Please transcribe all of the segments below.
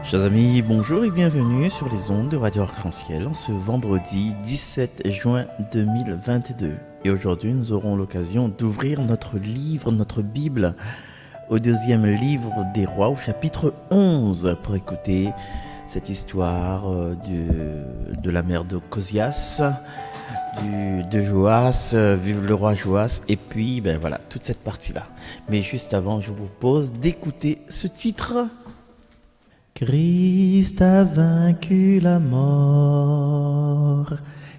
Chers amis, bonjour et bienvenue sur les ondes de Radio Arc-en-Ciel en ce vendredi 17 juin 2022. Et aujourd'hui, nous aurons l'occasion d'ouvrir notre livre, notre Bible, au deuxième livre des rois, au chapitre 11, pour écouter cette histoire de la mère de Cosias, de Joas, vive le roi Joas, et puis voilà, toute cette partie-là. Mais juste avant, je vous propose d'écouter ce titre. Christ a vaincu la mort,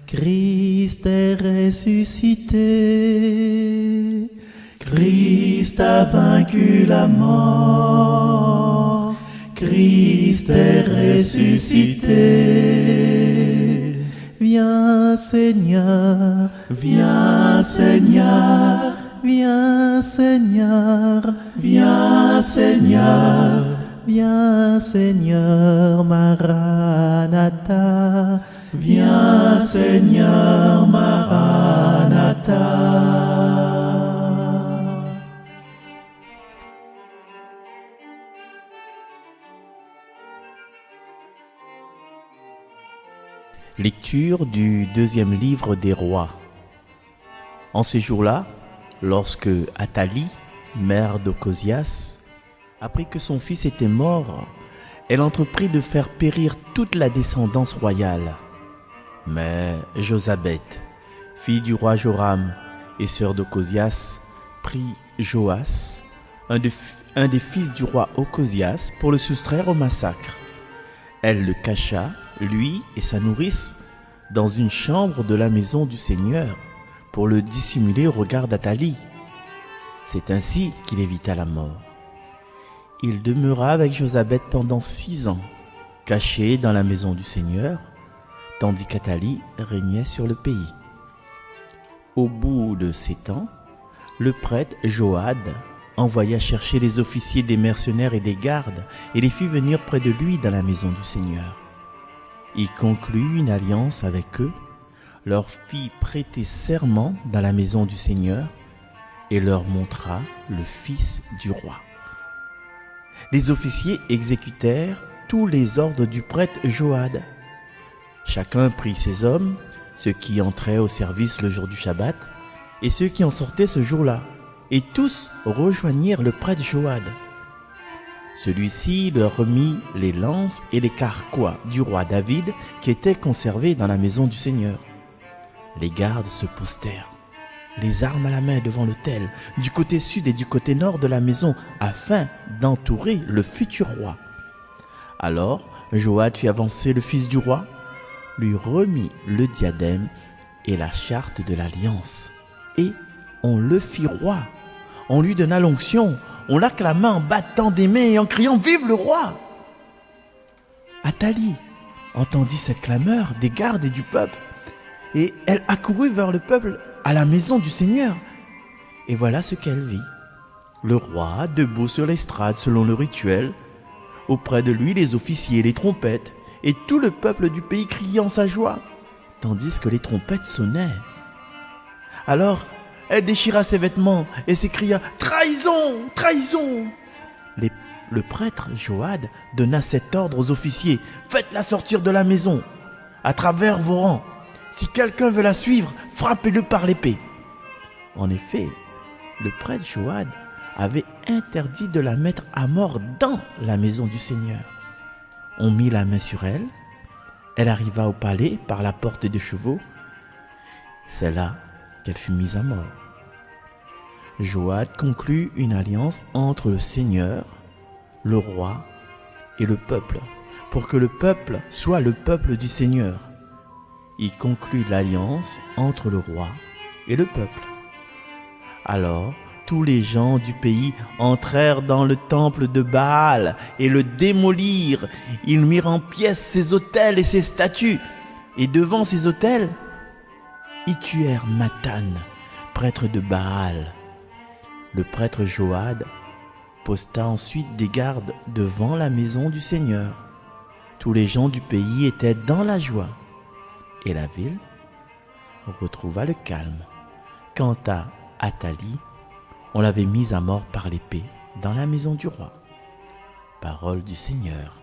Christ est ressuscité. Christ a vaincu la mort, Christ est ressuscité. Viens Seigneur, viens Seigneur, viens Seigneur, viens Seigneur. Viens Seigneur Maranatha, viens Seigneur Maranatha. Lecture du deuxième livre des rois. En ces jours-là, lorsque Athalie, mère d'Ocosias, apprit que son fils était mort, elle entreprit de faire périr toute la descendance royale. Mais Josabeth, fille du roi Joram et sœur d'Ocosias, prit Joas, un des fils du roi Ocosias, pour le soustraire au massacre. Elle le cacha, lui et sa nourrice, dans une chambre de la maison du Seigneur, pour le dissimuler au regard d'Athalie. C'est ainsi qu'il évita la mort. Il demeura avec Josabeth pendant 6 ans, caché dans la maison du Seigneur, tandis qu'Athalie régnait sur le pays. Au bout de 7 ans, le prêtre Joad envoya chercher les officiers des mercenaires et des gardes et les fit venir près de lui dans la maison du Seigneur. Il conclut une alliance avec eux, leur fit prêter serment dans la maison du Seigneur et leur montra le fils du roi. Les officiers exécutèrent tous les ordres du prêtre Joad. Chacun prit ses hommes, ceux qui entraient au service le jour du Shabbat, et ceux qui en sortaient ce jour-là, et tous rejoignirent le prêtre Joad. Celui-ci leur remit les lances et les carquois du roi David qui étaient conservés dans la maison du Seigneur. Les gardes se postèrent, les armes à la main devant l'autel, du côté sud et du côté nord de la maison, afin d'entourer le futur roi. Alors Joad fit avancer le fils du roi, lui remit le diadème et la charte de l'alliance, et on le fit roi. On lui donna l'onction, on l'acclama en battant des mains et en criant « Vive le roi !» Athalie entendit cette clameur des gardes et du peuple, et elle accourut vers le peuple à la maison du Seigneur. Et voilà ce qu'elle vit. Le roi, debout sur l'estrade selon le rituel, auprès de lui les officiers, les trompettes, et tout le peuple du pays criant sa joie, tandis que les trompettes sonnaient. Alors, elle déchira ses vêtements et s'écria « Trahison! Trahison !» Le prêtre Joad donna cet ordre aux officiers « Faites-la sortir de la maison, à travers vos rangs. Si quelqu'un veut la suivre, frappez-le par l'épée. » En effet, le prêtre Joad avait interdit de la mettre à mort dans la maison du Seigneur. On mit la main sur elle. Elle arriva au palais par la porte des chevaux. C'est là qu'elle fut mise à mort. Joad conclut une alliance entre le Seigneur, le roi et le peuple, pour que le peuple soit le peuple du Seigneur. Il conclut l'alliance entre le roi et le peuple. Alors, tous les gens du pays entrèrent dans le temple de Baal et le démolirent. Ils mirent en pièces ses autels et ses statues. Et devant ces autels, ils tuèrent Mathan, prêtre de Baal. Le prêtre Joad posta ensuite des gardes devant la maison du Seigneur. Tous les gens du pays étaient dans la joie. Et la ville retrouva le calme. Quant à Athalie, on l'avait mise à mort par l'épée dans la maison du roi. Parole du Seigneur.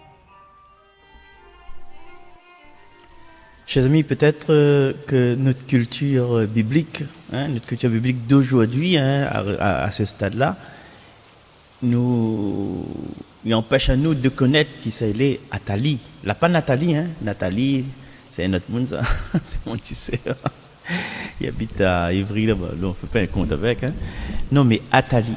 Chers amis, peut-être que notre culture biblique, notre culture biblique d'aujourd'hui, à ce stade-là, nous empêche à nous de connaître qui c'est les Athalie. Là, pas Nathalie, Nathalie, c'est notre monde, ça. C'est mon tissé. Il habite à Ivry, là, on ne fait pas un compte avec. Non, mais Athalie.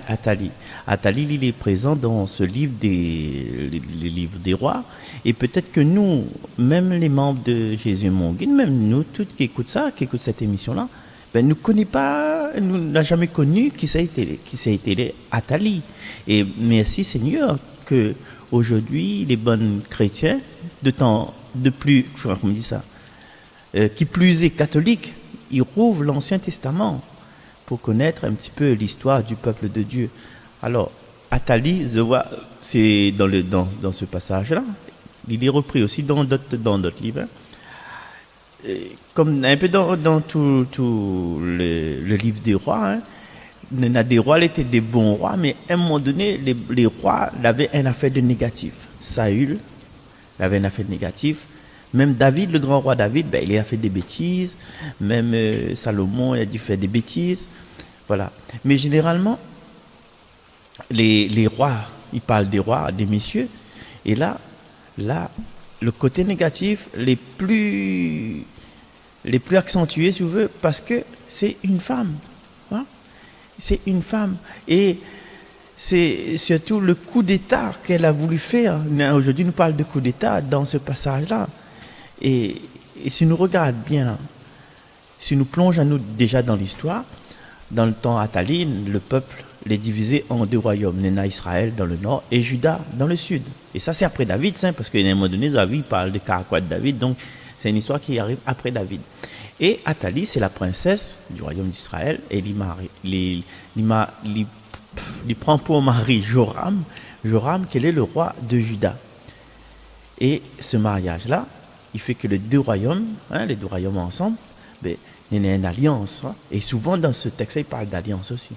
Athalie, il est présent dans ce livre les livres des rois. Et peut-être que nous, même les membres de Jésus mon guide, même nous, tous qui écoutent ça, qui écoutent cette émission-là, ben, nous connaissons pas, nous n'avons jamais connu qui ça a été les Athalie. Et merci Seigneur que aujourd'hui les bons chrétiens, qui plus est catholique, ils rouvrent l'Ancien Testament pour connaître un petit peu l'histoire du peuple de Dieu. Alors, Athalie, je vois, c'est dans ce passage-là, il est repris aussi dans d'autres livres. Comme un peu dans tout le livre des rois, il y a des rois qui étaient des bons rois, mais à un moment donné, les rois avaient un affaire de négatif. Saül avait un affaire de négatif. Même David, le grand roi David, ben, il a fait des bêtises. Même Salomon, il a dû faire des bêtises. Voilà. Mais généralement, les rois, ils parlent des rois, des messieurs. Et là, le côté négatif, les plus accentués, si vous voulez, parce que c'est une femme. Hein? C'est une femme. Et c'est surtout le coup d'État qu'elle a voulu faire. Aujourd'hui, nous parlons de coup d'État dans ce passage-là. Et si nous regardons bien, là, si nous plongeons à nous déjà dans l'histoire, dans le temps Athalie, le peuple est divisé en deux royaumes, Néna Israël dans le nord et Juda dans le sud. Et ça, c'est après David, parce qu'à un moment donné, David parle de Caracouat de David, donc c'est une histoire qui arrive après David. Et Athalie, c'est la princesse du royaume d'Israël, et il prend pour mari Joram, qui est le roi de Juda. Et ce mariage-là, il fait que les deux royaumes ensemble, ben, il y a une alliance. Et souvent dans ce texte, il parle d'alliance aussi.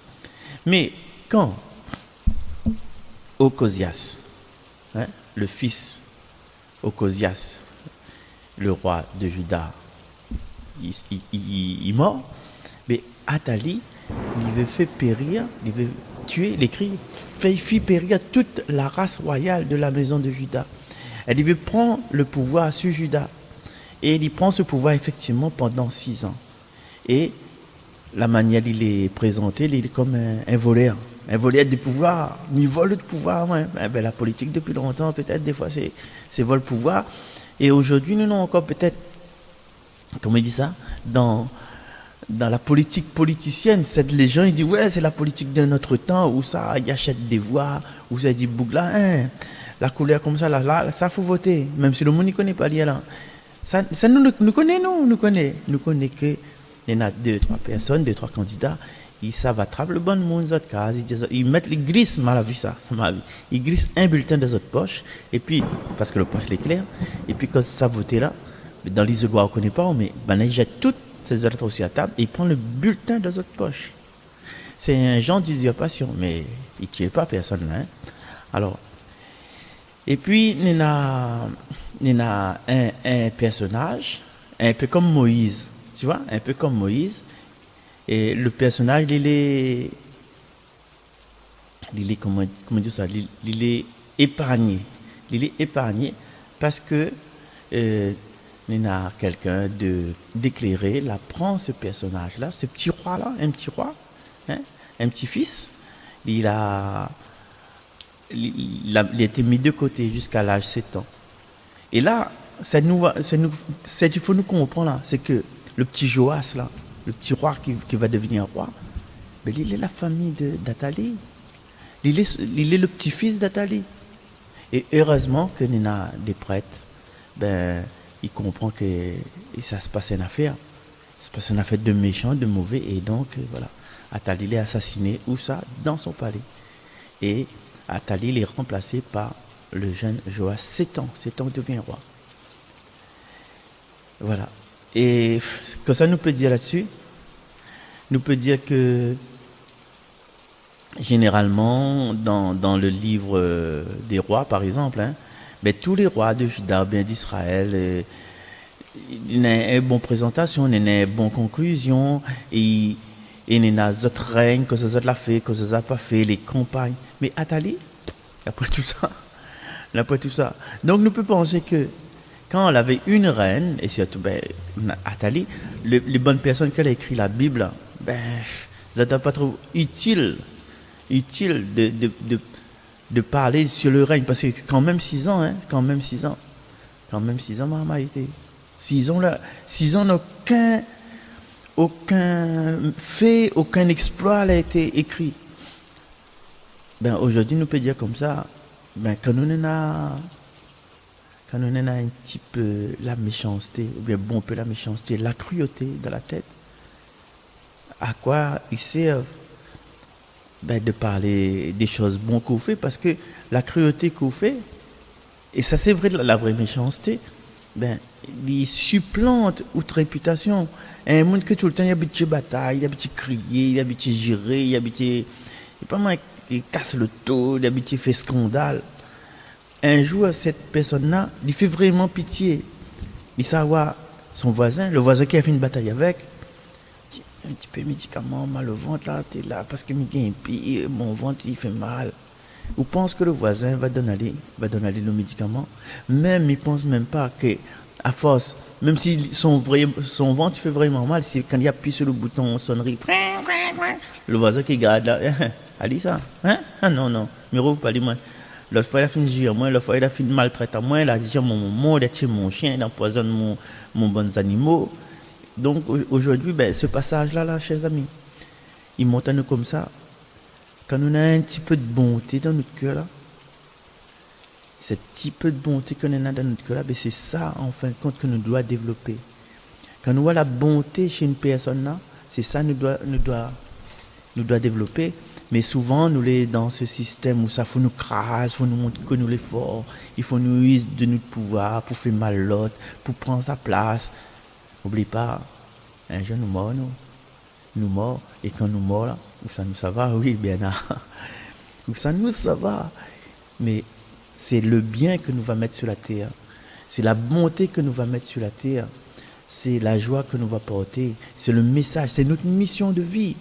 Mais quand Ocosias, le fils Ocosias, le roi de Juda, il mort, mais Athalie, il veut faire périr, il veut tuer, l'écrit, fait périr toute la race royale de la maison de Juda. Elle veut prendre le pouvoir sur Juda. Et il prend ce pouvoir effectivement pendant 6 ans. Et la manière il est présenté, il est comme un voleur. Un voleur de pouvoir. Il vole le pouvoir. Ouais. Ben, la politique depuis longtemps, peut-être, des fois, c'est vol pouvoir. Et aujourd'hui, nous avons encore peut-être, comment il dit ça, dans la politique politicienne, les gens ils disent, ouais, c'est la politique de notre temps, où ça, il achète des voix, où ça dit, bougla, la couleur comme ça, là, ça faut voter, même si le monde ne connaît pas l'IA là. Ça nous connaît que il y en a 2-3 personnes, 2-3 candidats, ils savent attraper le bon monde, ils mettent les glisses, mal à vu ça m'a vu. Ils glissent un bulletin dans votre poche, et puis, parce que le poche est clair, et puis quand ça voté là, dans l'isoloir on ne connaît pas, mais ben, ils jettent toutes ces lettres aussi à table, et ils prennent le bulletin dans votre poche. C'est un genre d'usurpation, mais ils ne tuent pas personne là. Alors, et puis, il y a un personnage, un peu comme Moïse, tu vois, un peu comme Moïse. Et le personnage, il est comment dire ça, il est épargné. Il est épargné parce que il y a quelqu'un d'éclairé, là, prend ce personnage-là, ce petit roi-là, un petit roi, un petit fils, il a été mis de côté jusqu'à l'âge de 7 ans. Et là, il faut nous comprendre, là, c'est que le petit Joas, là, le petit roi qui va devenir roi, ben, il est la famille d'Athalie. Il est le petit-fils d'Athalie. Et heureusement que nous avons des prêtres, ben, il comprend que ça se passe une affaire. Ça se passe une affaire de méchant, de mauvais. Et donc, voilà, Athalie est assassiné, où ça? Dans son palais. Et Athalie est remplacé par le jeune Joas, 7 ans. 7 ans, il devient roi. Voilà. Et ce que ça nous peut dire là-dessus, nous peut dire que généralement, dans le livre des rois, par exemple, ben, tous les rois de Juda, bien d'Israël, il y a une bonne présentation, il y a une bonne conclusion, et il y a d'autres règnes, que ça l'a fait, que ça n'a pas fait, les campagnes. Mais Athalie, après tout ça. Donc nous pouvons penser que quand elle avait une reine, et surtout Athalie, les bonnes personnes qui ont écrit la Bible, ça n'était pas trop utile de parler sur le règne, parce que quand même 6 ans, quand même 6 ans, maman a été 6 ans là, 6 ans aucun fait, aucun exploit a été écrit. Aujourd'hui nous peut dire comme ça, quand nous avons un petit peu la méchanceté, ou bien bon peu la méchanceté, la cruauté dans la tête, à quoi il sert de parler des choses bonnes qu'on fait, parce que la cruauté qu'on fait, et ça c'est vrai, la vraie méchanceté, il supplante notre réputation. Un monde que tout le temps il y a des batailles, il y a des crier, il y a des gérer, il y a des pas mal qui casse le dos, il y a des fait scandale. Un jour cette personne-là, il fait vraiment pitié. Il savoir son voisin, le voisin qui a fait une bataille avec, un petit peu de médicaments, mal au ventre là, t'es là parce que mon ventre il fait mal. Ou pense que le voisin va donner le médicament, même il pense même pas que à force, même si son ventre fait vraiment mal, c'est quand il appuie sur le bouton sonnerie, le voisin qui garde là, allez ça, ah non, mais rouvre pas les mains. L'autre fois il a fait gire moi, l'autre fois il a fait maltraiter moi, il a dit mon il a tué mon chien, il empoisonne mon bons animaux. Donc aujourd'hui, ce passage-là, chers amis, il montre à nous comme ça. Quand on a un petit peu de bonté dans notre cœur, là, ce petit peu de bonté qu'on a dans notre cœur, là, c'est ça, en fin de compte, que nous devons développer. Quand nous voyons la bonté chez une personne, là, c'est ça que nous devons développer. Mais souvent, nous sommes dans ce système où ça faut nous craser, il faut nous montrer que nous sommes forts, il faut nous user de notre pouvoir pour faire mal l'autre, pour prendre sa place. N'oublie pas, un jour nous morts, et quand nous morts là, où ça nous ça va, oui, bien là, où ça nous ça va. Mais c'est le bien que nous va mettre sur la terre, c'est la bonté que nous va mettre sur la terre, c'est la joie que nous va porter, c'est le message, c'est notre mission de vie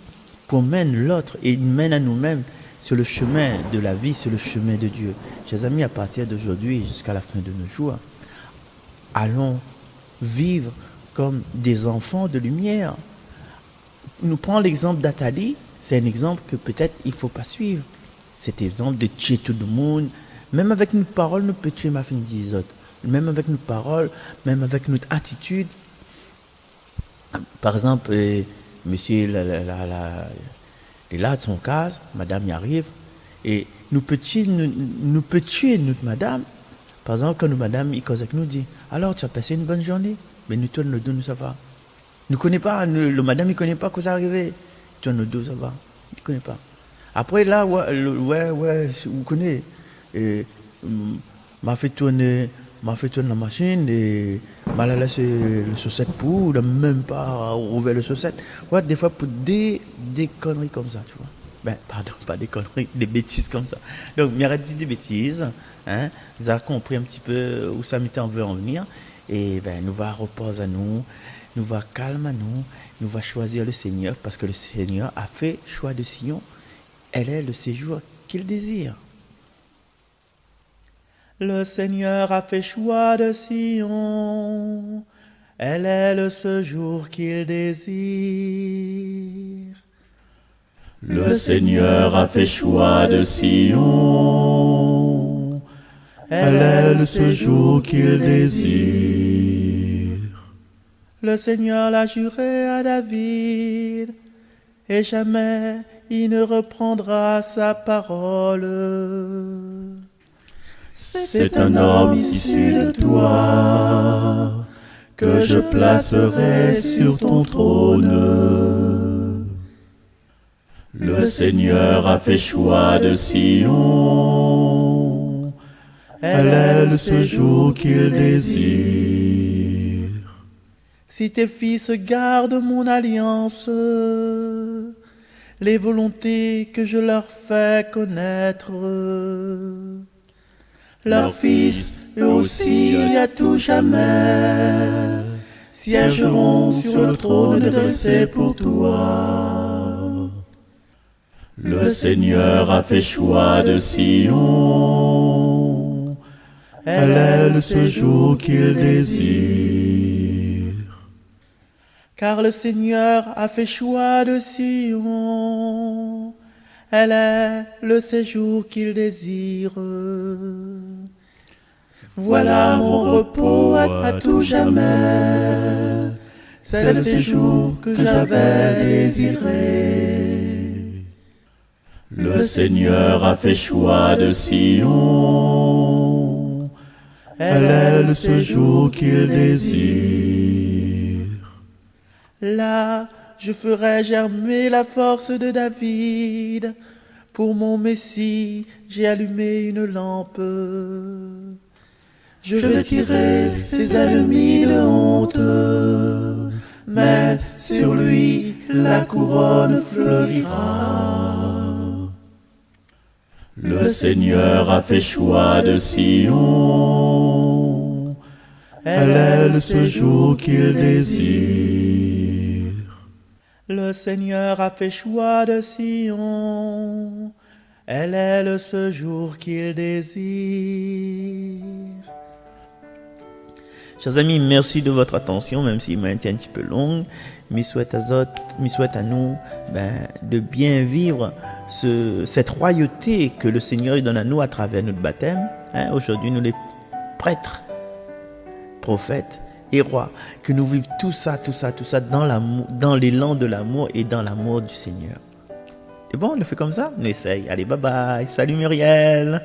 pour mène l'autre et mène à nous-mêmes sur le chemin de la vie, sur le chemin de Dieu. Chers amis, à partir d'aujourd'hui jusqu'à la fin de nos jours, allons vivre comme des enfants de lumière. Nous prenons l'exemple d'Athalie, c'est un exemple que peut-être il ne faut pas suivre. Cet exemple de tuer tout le monde, même avec notre parole, nous pouvons tuer ma fille des autres. Même avec notre parole, même avec notre attitude. Par exemple, monsieur il est là de son cas, madame y arrive, et nous pouvons tuer notre madame. Par exemple, quand notre madame, il cause avec nous, dit, alors tu as passé une bonne journée? Mais nous tournons le dos, nous ça va. Nous ne connaissons pas, le madame ne connaît pas quoi ça arrive. Tourne le dos, ça va. Il ne connaît pas. Après là, vous connaissez. M'a fait tourner la machine et m'a laissé le chaussette pour, il n'a même pas ouvert le chaussette. Ouais, des fois pour des conneries comme ça, tu vois. Pardon, pas des conneries, des bêtises comme ça. Donc, il arrête de dire des bêtises. Vous avez compris un petit peu où ça m'était en veut en venir. Et nous va reposer à nous va calme à nous va choisir le Seigneur parce que le Seigneur a fait choix de Sion. Elle est le séjour qu'il désire. Le Seigneur a fait choix de Sion. Elle est le séjour qu'il désire. Le Seigneur a fait choix de Sion. Elle est le séjour qu'il désire. Le Seigneur l'a juré à David, et jamais il ne reprendra sa parole. C'est un homme issu de toi que je placerai sur ton trône. Le Seigneur a fait choix de Sion. Elle est le séjour qu'il désire. Si tes fils gardent mon alliance, les volontés que je leur fais connaître, leurs fils, eux aussi, à tout jamais, siégeront sur le trône dressé pour toi. Le Seigneur a fait choix de Sion, elle est le séjour qu'il désire. Car le Seigneur a fait choix de Sion, elle est le séjour qu'il désire. Voilà mon repos à tout jamais, c'est le séjour que j'avais désiré. Le Seigneur a fait choix de Sion, elle est le séjour qu'il désire. Là, je ferai germer la force de David. Pour mon Messie, j'ai allumé une lampe. Je vais tirer ses ennemis de honte, mais sur lui la couronne fleurira. Le Seigneur a fait choix de Sion, elle est le séjour qu'il désire. Le Seigneur a fait choix de Sion, elle est le séjour qu'il désire. Chers amis, merci de votre attention, même s'il m'a été un petit peu longue. Mais souhaite à nous de bien vivre cette royauté que le Seigneur donne à nous à travers notre baptême. Aujourd'hui, nous les prêtres, prophètes et rois, que nous vivions tout ça dans l'amour, dans l'élan de l'amour et dans l'amour du Seigneur. Et bon, on le fait comme ça, on essaye. Allez, bye bye. Salut Muriel.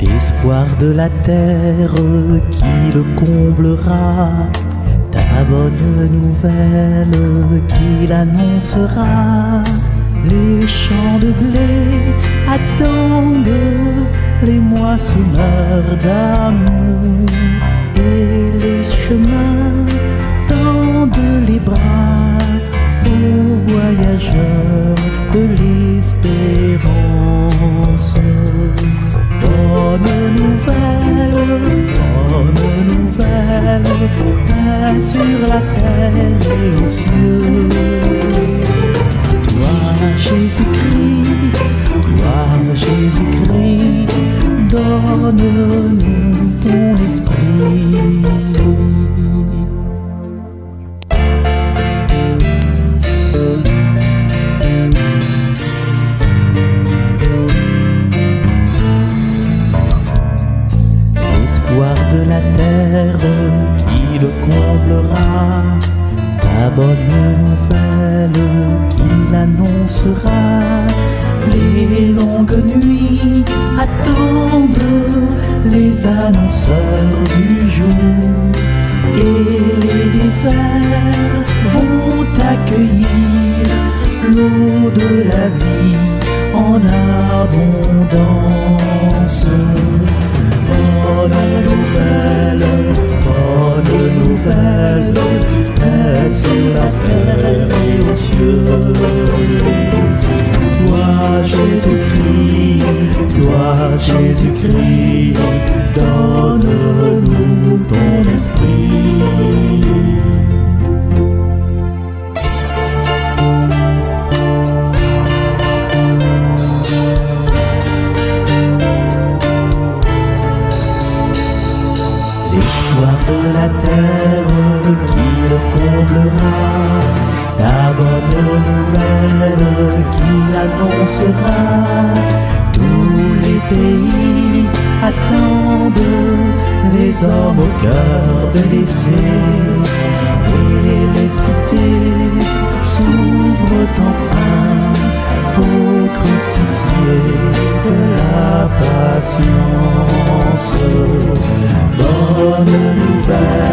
L'espoir de la terre qui le comblera, ta bonne nouvelle qu'il annoncera. Les champs de blé attendent les moissonneurs d'amour, et les chemins tendent les bras aux voyageurs de l'espérance. Bonne nouvelle, paix sur la terre et aux cieux. Toi Jésus-Christ, donne-nous ton esprit. De la terre qui le comblera, ta bonne nouvelle qu'il annoncera. Les longues nuits attendent les annonceurs du jour, et les déserts vont accueillir l'eau de la vie en abondance. Bonne nouvelle, paix sur la terre et aux cieux. Toi Jésus-Christ, donne-nous ton esprit. L'espoir de la terre qui le comblera, ta bonne nouvelle qu'il annoncera. Tous les pays attendent les hommes au cœur blessé, et les cités s'ouvrent enfin au crucifié de la patience. Bonne nouvelle,